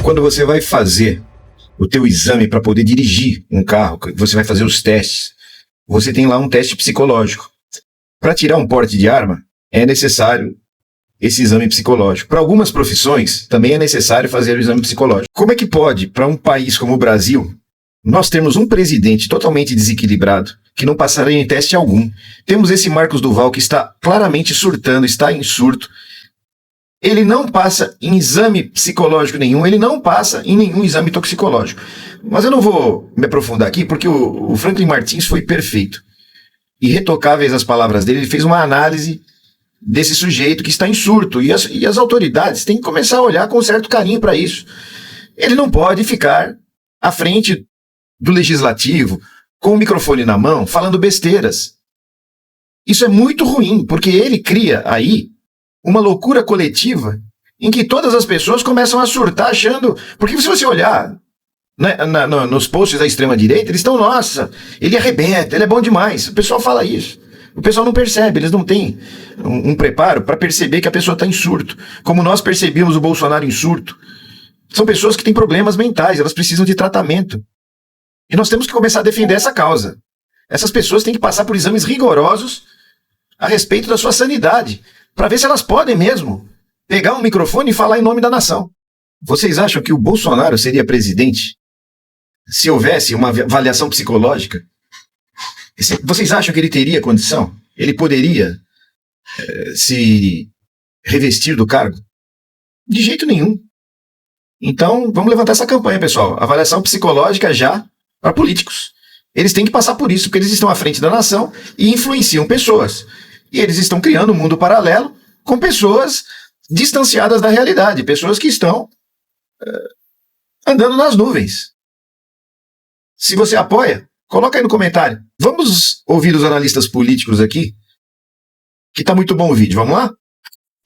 quando você vai fazer o teu exame para poder dirigir um carro, você vai fazer os testes, você tem lá um teste psicológico. Para tirar um porte de arma, é necessário esse exame psicológico. Para algumas profissões, também é necessário fazer o exame psicológico. Como é que pode, para um país como o Brasil, nós temos um presidente totalmente desequilibrado, que não passaria em teste algum? Temos esse Marcos Duval que está claramente surtando, está em surto. Ele não passa em exame psicológico nenhum, ele não passa em nenhum exame toxicológico. Mas eu não vou me aprofundar aqui, porque o Franklin Martins foi perfeito. Irretocáveis as palavras dele, ele fez uma análise desse sujeito que está em surto, e as autoridades têm que começar a olhar com certo carinho para isso. Ele não pode ficar à frente do legislativo, com o microfone na mão, falando besteiras. Isso é muito ruim, porque ele cria aí uma loucura coletiva em que todas as pessoas começam a surtar achando... Porque se você olhar nos posts da extrema-direita, eles estão, nossa, ele arrebenta, ele é bom demais. O pessoal fala isso. O pessoal não percebe, eles não têm um preparo para perceber que a pessoa está em surto. Como nós percebemos o Bolsonaro em surto. São pessoas que têm problemas mentais, elas precisam de tratamento. E nós temos que começar a defender essa causa. Essas pessoas têm que passar por exames rigorosos a respeito da sua sanidade, para ver se elas podem mesmo pegar um microfone e falar em nome da nação. Vocês acham que o Bolsonaro seria presidente se houvesse uma avaliação psicológica? Vocês acham que ele teria condição? Ele poderia se revestir do cargo? De jeito nenhum. Então, vamos levantar essa campanha, pessoal. Avaliação psicológica já para políticos. Eles têm que passar por isso, porque eles estão à frente da nação e influenciam pessoas. E eles estão criando um mundo paralelo com pessoas distanciadas da realidade, pessoas que estão andando nas nuvens. Se você apoia, coloca aí no comentário. Vamos ouvir os analistas políticos aqui, que tá muito bom o vídeo. Vamos lá?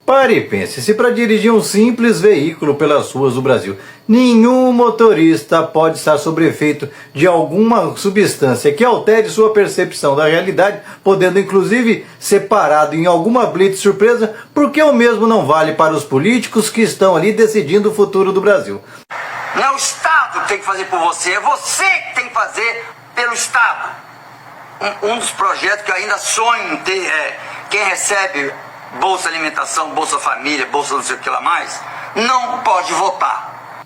Pare e pense, se para dirigir um simples veículo pelas ruas do Brasil, nenhum motorista pode estar sob efeito de alguma substância que altere sua percepção da realidade, podendo inclusive ser parado em alguma blitz surpresa, porque o mesmo não vale para os políticos que estão ali decidindo o futuro do Brasil. Não é o Estado que tem que fazer por você, é você que tem que fazer pelo Estado. Um dos projetos que eu ainda sonho em ter é quem recebe Bolsa Alimentação, Bolsa Família, Bolsa não sei o que lá mais, não pode votar.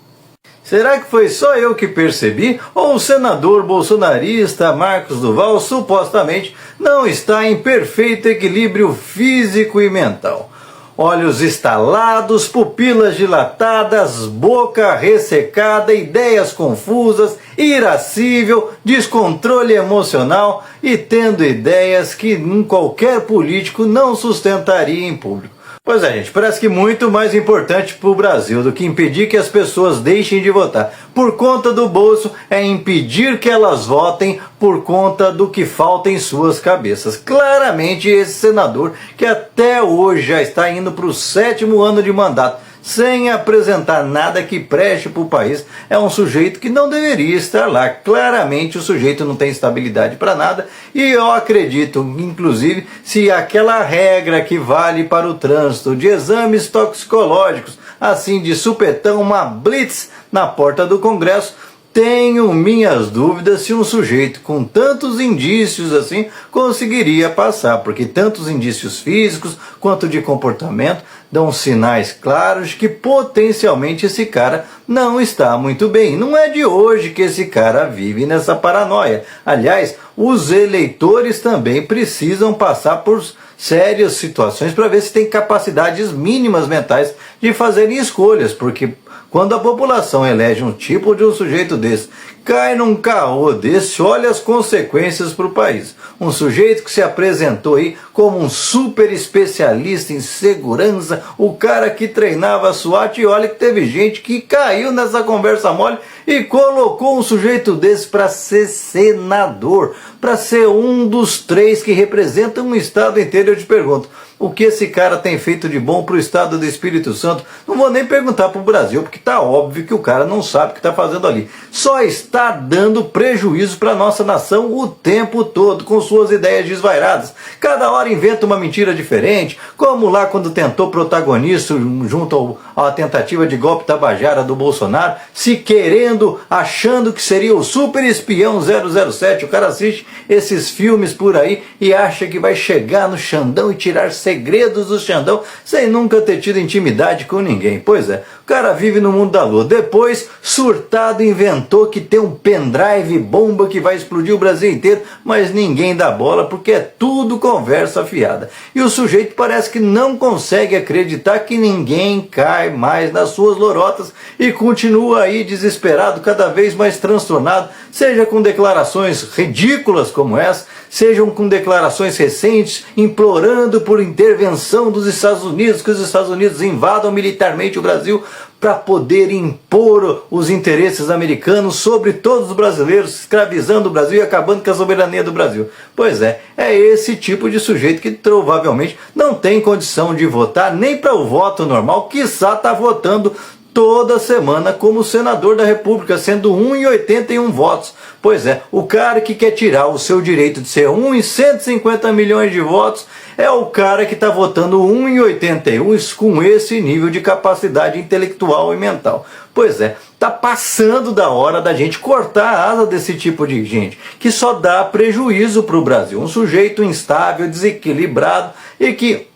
Será que foi só eu que percebi? Ou o senador bolsonarista Marcos Duval supostamente não está em perfeito equilíbrio físico e mental? Olhos estalados, pupilas dilatadas, boca ressecada, ideias confusas, irascível, descontrole emocional e tendo ideias que qualquer político não sustentaria em público. Pois é, gente, parece que muito mais importante para o Brasil do que impedir que as pessoas deixem de votar por conta do bolso é impedir que elas votem por conta do que falta em suas cabeças. Claramente esse senador, que até hoje já está indo para o 7º ano de mandato, sem apresentar nada que preste para o país, é um sujeito que não deveria estar lá. Claramente o sujeito não tem estabilidade para nada, e eu acredito, inclusive, se aquela regra que vale para o trânsito de exames toxicológicos, assim de supetão, uma blitz na porta do Congresso, tenho minhas dúvidas se um sujeito com tantos indícios assim conseguiria passar, porque tantos indícios físicos quanto de comportamento dão sinais claros que potencialmente esse cara não está muito bem. Não é de hoje que esse cara vive nessa paranoia. Aliás, os eleitores também precisam passar por sérias situações para ver se tem capacidades mínimas mentais de fazerem escolhas, porque quando a população elege um tipo de um sujeito desse, cai num caô desse, olha as consequências para o país. Um sujeito que se apresentou aí como um super especialista em segurança, o cara que treinava a SWAT, e olha que teve gente que caiu nessa conversa mole e colocou um sujeito desse para ser senador, para ser um dos 3 que representam um estado inteiro. Eu te pergunto, o que esse cara tem feito de bom para o estado do Espírito Santo. Não vou nem perguntar para o Brasil, porque está óbvio que o cara não sabe o que está fazendo ali. Só está dando prejuízo para a nossa nação o tempo todo, com suas ideias desvairadas. Cada hora inventa uma mentira diferente, como lá quando tentou protagonista junto à tentativa de golpe tabajara do Bolsonaro, se querendo, achando que seria o super espião 007. O cara assiste esses filmes por aí e acha que vai chegar no Xandão e tirar segredos do Xandão sem nunca ter tido intimidade com ninguém. Pois é, o cara vive no mundo da lua. Depois, surtado, inventou que tem um pendrive bomba que vai explodir o Brasil inteiro, mas ninguém dá bola porque é tudo conversa fiada. E o sujeito parece que não consegue acreditar que ninguém cai mais nas suas lorotas e continua aí desesperado, cada vez mais transtornado, seja com declarações ridículas como essa, sejam com declarações recentes implorando por intervenção dos Estados Unidos, que os Estados Unidos invadam militarmente o Brasil para poder impor os interesses americanos sobre todos os brasileiros, escravizando o Brasil e acabando com a soberania do Brasil. Pois é esse tipo de sujeito que provavelmente não tem condição de votar nem para o voto normal, quiçá está votando toda semana como senador da República, sendo 1 em 81 votos. Pois é, o cara que quer tirar o seu direito de ser 1 em 150 milhões de votos é o cara que está votando 1 em 81 com esse nível de capacidade intelectual e mental. Pois é, está passando da hora da gente cortar a asa desse tipo de gente, que só dá prejuízo para o Brasil. Um sujeito instável, desequilibrado e que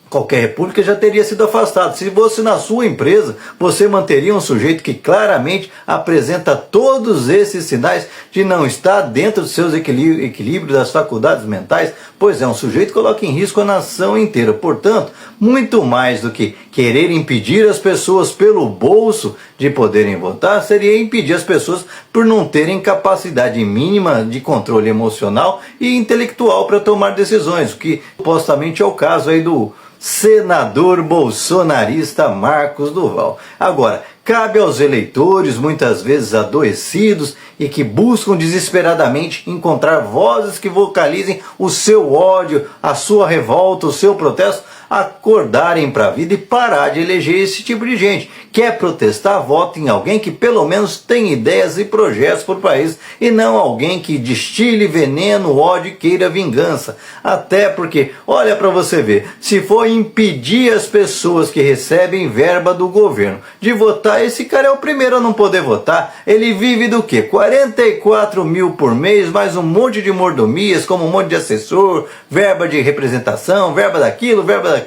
qualquer república já teria sido afastado. Se fosse na sua empresa, você manteria um sujeito que claramente apresenta todos esses sinais de não estar dentro dos seus equilíbrios das faculdades mentais? Pois é, um sujeito que coloca em risco a nação inteira. Portanto, muito mais do que querer impedir as pessoas pelo bolso de poderem votar, seria impedir as pessoas por não terem capacidade mínima de controle emocional e intelectual para tomar decisões, o que supostamente é o caso aí do senador bolsonarista Marcos Duval. Agora, cabe aos eleitores, muitas vezes adoecidos e que buscam desesperadamente encontrar vozes que vocalizem o seu ódio, a sua revolta, o seu protesto, acordarem para a vida e parar de eleger esse tipo de gente. Quer protestar? Vote em alguém que pelo menos tem ideias e projetos para o país e não alguém que destile veneno, ódio e queira vingança. Até porque, olha para você ver, se for impedir as pessoas que recebem verba do governo de votar, esse cara é o primeiro a não poder votar. Ele vive do quê? 44 mil por mês, mais um monte de mordomias, como um monte de assessor, verba de representação, verba daquilo, verba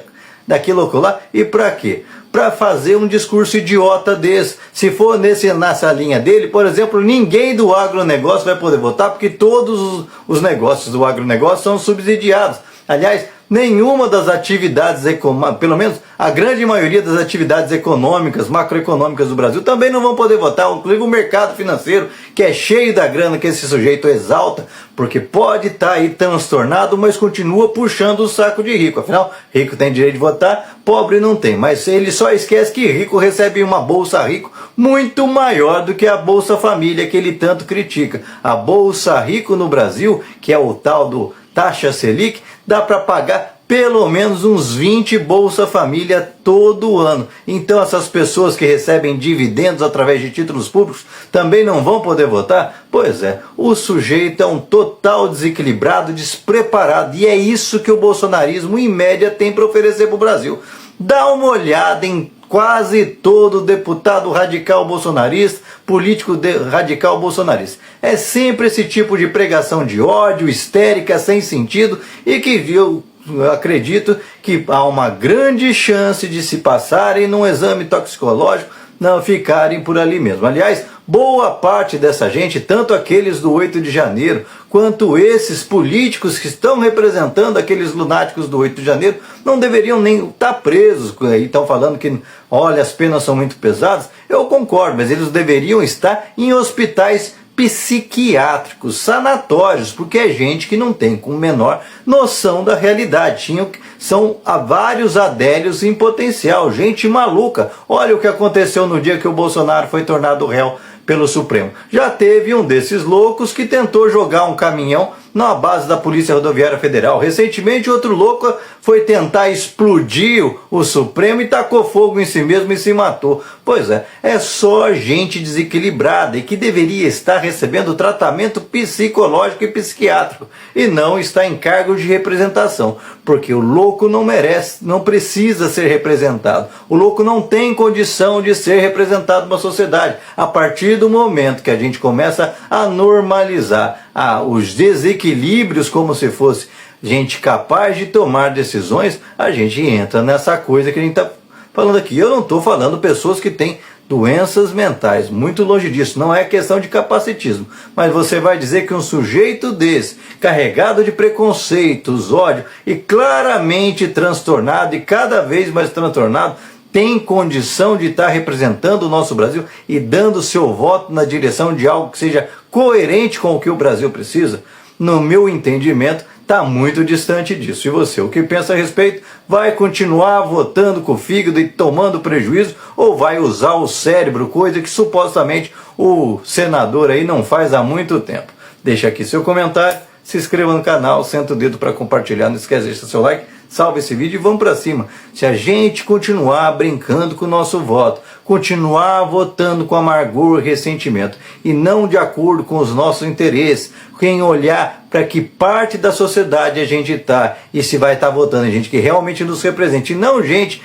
daquilo lá. E para quê? Para fazer um discurso idiota desse. Se for nessa linha dele, por exemplo, ninguém do agronegócio vai poder votar, porque todos os negócios do agronegócio são subsidiados. Aliás, nenhuma das atividades econômicas, pelo menos a grande maioria das atividades econômicas, macroeconômicas do Brasil também não vão poder votar, inclusive o mercado financeiro, que é cheio da grana que esse sujeito exalta, porque pode estar aí transtornado, mas continua puxando o saco de rico. Afinal, rico tem direito de votar, pobre não tem, mas ele só esquece que rico recebe uma Bolsa Rico muito maior do que a Bolsa Família que ele tanto critica. A Bolsa Rico no Brasil, que é o tal do taxa Selic, dá para pagar pelo menos uns 20 Bolsa Família todo ano. Então essas pessoas que recebem dividendos através de títulos públicos também não vão poder votar? Pois é, o sujeito é um total desequilibrado, despreparado, e é isso que o bolsonarismo em média tem para oferecer para o Brasil. Dá uma olhada em quase todo deputado radical bolsonarista, político radical bolsonarista. É sempre esse tipo de pregação de ódio, histérica, sem sentido, e que eu acredito que há uma grande chance de se passarem num exame toxicológico, não ficarem por ali mesmo. Aliás, boa parte dessa gente, tanto aqueles do 8 de janeiro, quanto esses políticos que estão representando aqueles lunáticos do 8 de janeiro, não deveriam nem estar presos. Estão falando que, olha, as penas são muito pesadas. Eu concordo, mas eles deveriam estar em hospitais psiquiátricos, sanatórios, porque é gente que não tem com menor noção da realidade. São vários adélios em potencial, gente maluca. Olha o que aconteceu no dia que o Bolsonaro foi tornado réu pelo Supremo. Já teve um desses loucos que tentou jogar um caminhão na base da Polícia Rodoviária Federal. Recentemente, outro louco foi tentar explodir o Supremo e tacou fogo em si mesmo e se matou. Pois é só gente desequilibrada e que deveria estar recebendo tratamento psicológico e psiquiátrico e não está em cargo de representação, porque o louco não merece, não precisa ser representado. O louco não tem condição de ser representado numa sociedade. A partir do momento que a gente começa a normalizar os desequilíbrios como se fosse gente capaz de tomar decisões, a gente entra nessa coisa que a gente está falando aqui. Eu não estou falando pessoas que têm doenças mentais, muito longe disso, não é questão de capacitismo, mas você vai dizer que um sujeito desse, carregado de preconceitos, ódio e claramente transtornado e cada vez mais transtornado, tem condição de estar representando o nosso Brasil e dando seu voto na direção de algo que seja coerente com o que o Brasil precisa? No meu entendimento, está muito distante disso. E você, o que pensa a respeito? Vai continuar votando com o fígado e tomando prejuízo ou vai usar o cérebro, coisa que supostamente o senador aí não faz há muito tempo? Deixa aqui seu comentário, se inscreva no canal, senta o dedo para compartilhar, não esquece de deixar seu like, salve esse vídeo e vamos para cima. Se a gente continuar brincando com o nosso voto, continuar votando com amargor e ressentimento e não de acordo com os nossos interesses, quem olhar para que parte da sociedade a gente está e se vai estar votando em gente que realmente nos represente, e não gente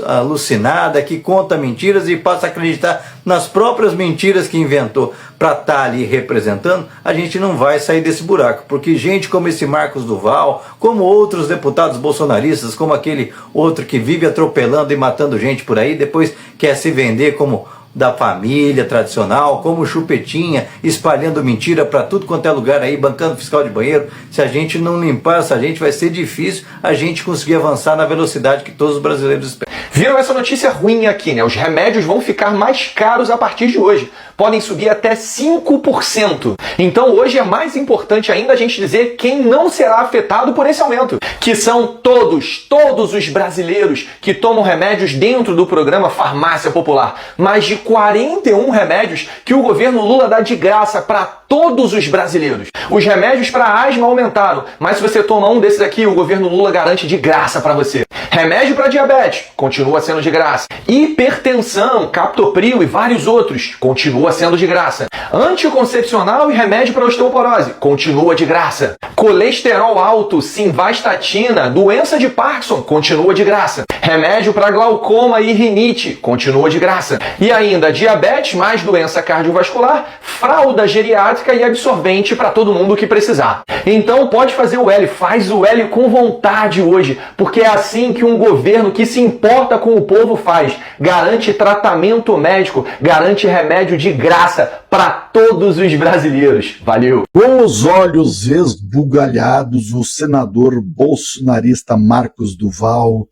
alucinada que conta mentiras e passa a acreditar nas próprias mentiras que inventou para estar ali representando, a gente não vai sair desse buraco, porque gente como esse Marcos Duval, como outros deputados bolsonaristas, como aquele outro que vive atropelando e matando gente por aí, depois quer se vender como da família tradicional, como Chupetinha, espalhando mentira para tudo quanto é lugar aí, bancando fiscal de banheiro. Se a gente não limpar essa gente, vai ser difícil a gente conseguir avançar na velocidade que todos os brasileiros esperam. Viram essa notícia ruim aqui, né? Os remédios vão ficar mais caros a partir de hoje. Podem subir até 5%. Então hoje é mais importante ainda a gente dizer quem não será afetado por esse aumento, que são todos os brasileiros que tomam remédios dentro do programa Farmácia Popular. Mais de 41 remédios que o governo Lula dá de graça para todos os brasileiros. Os remédios para asma aumentaram, mas se você toma um desses aqui, o governo Lula garante de graça para você. Remédio para diabetes, continua sendo de graça. Hipertensão, captopril e vários outros, continua sendo de graça. Anticoncepcional e remédio para osteoporose, continua de graça. Colesterol alto, simvastatina, doença de Parkinson, continua de graça. Remédio para glaucoma e rinite, continua de graça. E ainda diabetes mais doença cardiovascular, fralda geriátrica e absorvente para todo mundo que precisar. Então pode fazer o L, faz o L com vontade hoje, porque é assim que um governo que se importa com o povo faz. Garante tratamento médico, garante remédio de graça para todos os brasileiros. Valeu! Com os olhos esbugalhados, o senador bolsonarista Marcos Duval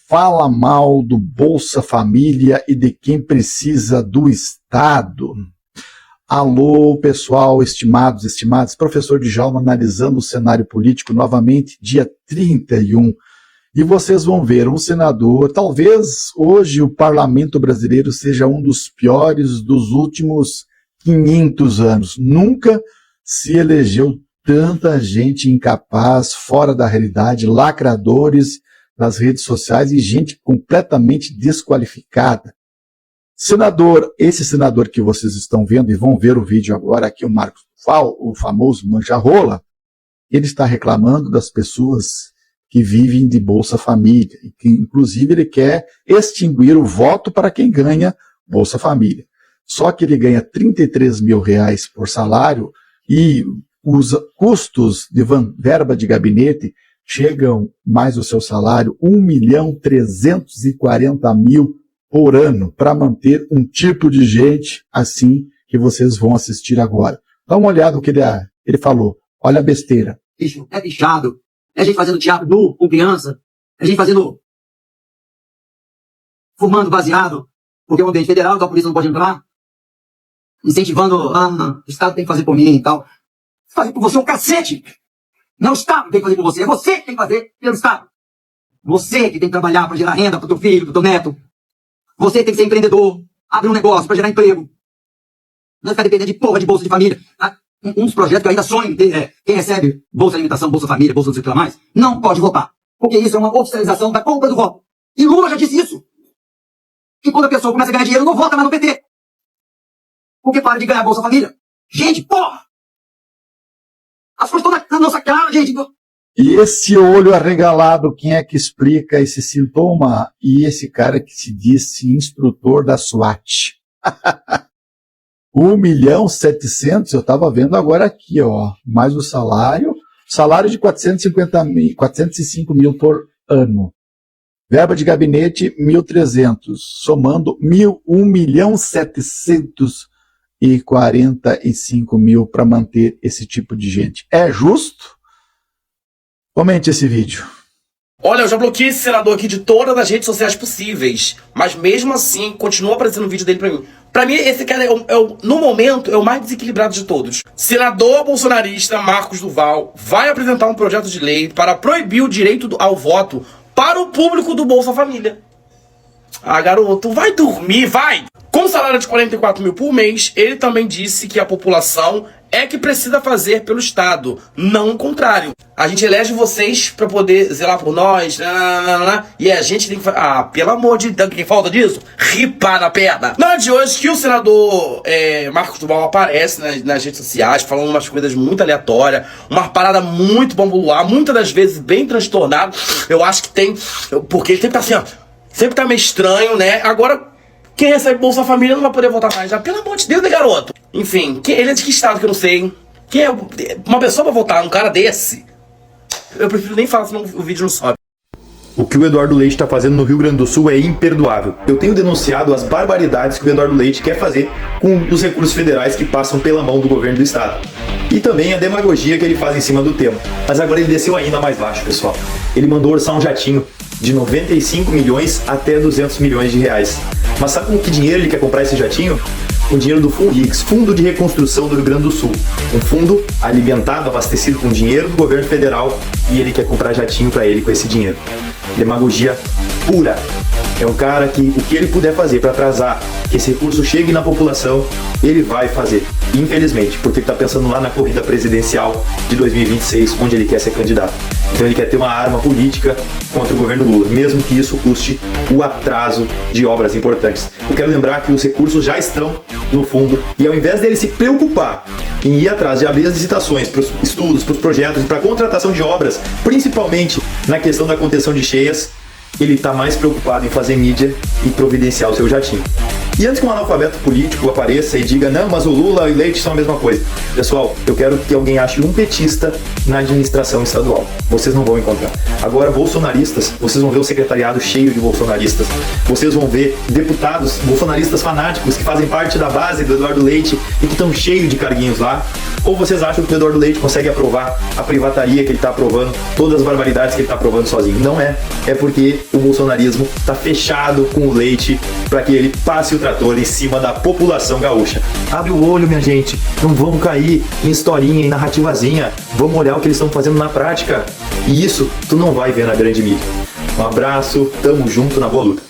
fala mal do Bolsa Família e de quem precisa do Estado. Alô, pessoal, estimados, professor Djalma analisando o cenário político novamente, dia 31. E vocês vão ver um senador, talvez hoje o parlamento brasileiro seja um dos piores dos últimos 500 anos. Nunca se elegeu tanta gente incapaz, fora da realidade, lacradores nas redes sociais e gente completamente desqualificada. Senador, esse senador que vocês estão vendo e vão ver o vídeo agora aqui, o Marcos Duval, o famoso mancha-rola, ele está reclamando das pessoas que vivem de Bolsa Família, e que inclusive ele quer extinguir o voto para quem ganha Bolsa Família. Só que ele ganha R$33 mil por salário e os custos de verba de gabinete chegam mais o seu salário R$1.340.000 por ano para manter um tipo de gente assim que vocês vão assistir agora. Dá uma olhada no que ele falou. Olha a besteira. Bicho, é bichado. É gente fazendo teatro nu com criança. É gente fumando baseado, porque é um ambiente federal, então a polícia não pode entrar. Incentivando, o Estado tem que fazer por mim e tal. Fazer por você um cacete. Não o Estado tem que fazer por você, é você que tem que fazer pelo Estado. Você que tem que trabalhar para gerar renda para o teu filho, para o teu neto. Você tem que ser empreendedor, abrir um negócio para gerar emprego. Não ficar dependendo de porra de Bolsa de Família. um dos projetos que eu ainda sonho em ter, quem recebe Bolsa Alimentação, Bolsa Família, Bolsa não sei o que lá mais, não pode votar. Porque isso é uma oficialização da compra do voto. E Lula já disse isso. Que quando a pessoa começa a ganhar dinheiro, não vota mais no PT. Porque para de ganhar Bolsa Família. Gente, porra! As coisas estão na nossa cara, gente. E esse olho arregalado, quem é que explica esse sintoma? E esse cara que se disse instrutor da SWAT. 1.700.000, eu estava vendo agora aqui, ó, mais o salário de 405 mil por ano. Verba de gabinete, 1.300, somando 1.745.000 para manter esse tipo de gente. É justo? Comente esse vídeo. Olha, eu já bloqueei esse senador aqui de todas as redes sociais possíveis, mas mesmo assim, continua aparecendo o vídeo dele pra mim. Pra mim, esse cara no momento, é o mais desequilibrado de todos. Senador bolsonarista Marcos do Val vai apresentar um projeto de lei para proibir o direito ao voto para o público do Bolsa Família. Ah, garoto, vai dormir, vai! Com salário de 44 mil por mês, ele também disse que a população é que precisa fazer pelo Estado, não o contrário. A gente elege vocês para poder zelar por nós, e a gente tem que... Ah, pelo amor de Deus, quem falta disso? Ripar na perna. Não é de hoje que o senador Marcos do Val aparece nas redes sociais, falando umas coisas muito aleatórias, uma parada muito bambular, muitas das vezes bem transtornado. Eu acho que tem... Porque ele sempre tá assim, ó, sempre tá meio estranho, né? Agora... Quem recebe Bolsa Família não vai poder votar mais já. Pelo amor de Deus, né, garoto? Enfim, ele é de que estado que eu não sei? Quem é uma pessoa pra votar num cara desse? Eu prefiro nem falar, senão o vídeo não sobe. O que o Eduardo Leite está fazendo no Rio Grande do Sul é imperdoável. Eu tenho denunciado as barbaridades que o Eduardo Leite quer fazer com os recursos federais que passam pela mão do governo do estado. E também a demagogia que ele faz em cima do tema. Mas agora ele desceu ainda mais baixo, pessoal. Ele mandou orçar um jatinho de 95 milhões até 200 milhões de reais. Mas sabe com que dinheiro ele quer comprar esse jatinho? Com dinheiro do FUNRICS, Fundo de Reconstrução do Rio Grande do Sul. Um fundo alimentado, abastecido com dinheiro do governo federal, e ele quer comprar jatinho para ele com esse dinheiro. Demagogia pura. É um cara que o que ele puder fazer para atrasar que esse recurso chegue na população, ele vai fazer. Infelizmente, porque ele está pensando lá na corrida presidencial de 2026, onde ele quer ser candidato. Então ele quer ter uma arma política contra o governo Lula, mesmo que isso custe o atraso de obras importantes. Eu quero lembrar que os recursos já estão no fundo, e ao invés dele se preocupar em ir atrás de abrir as licitações para os estudos, para os projetos e para a contratação de obras, principalmente na questão da contenção de cheias, ele está mais preocupado em fazer mídia e providenciar o seu jatinho. E antes que um analfabeto político apareça e diga, não, mas o Lula e o Leite são a mesma coisa. Pessoal, eu quero que alguém ache um petista na administração estadual. Vocês não vão encontrar. Agora, bolsonaristas, vocês vão ver o secretariado cheio de bolsonaristas. Vocês vão ver deputados bolsonaristas fanáticos que fazem parte da base do Eduardo Leite e que estão cheios de carguinhos lá. Ou vocês acham que o Eduardo Leite consegue aprovar a privataria que ele está aprovando, todas as barbaridades que ele está aprovando sozinho? Não é. É porque o bolsonarismo está fechado com o Leite para que ele passe o trator em cima da população gaúcha. Abre o olho, minha gente. Não vamos cair em historinha, em narrativazinha. Vamos olhar o que eles estão fazendo na prática. E isso tu não vai ver na grande mídia. Um abraço, tamo junto na boa luta.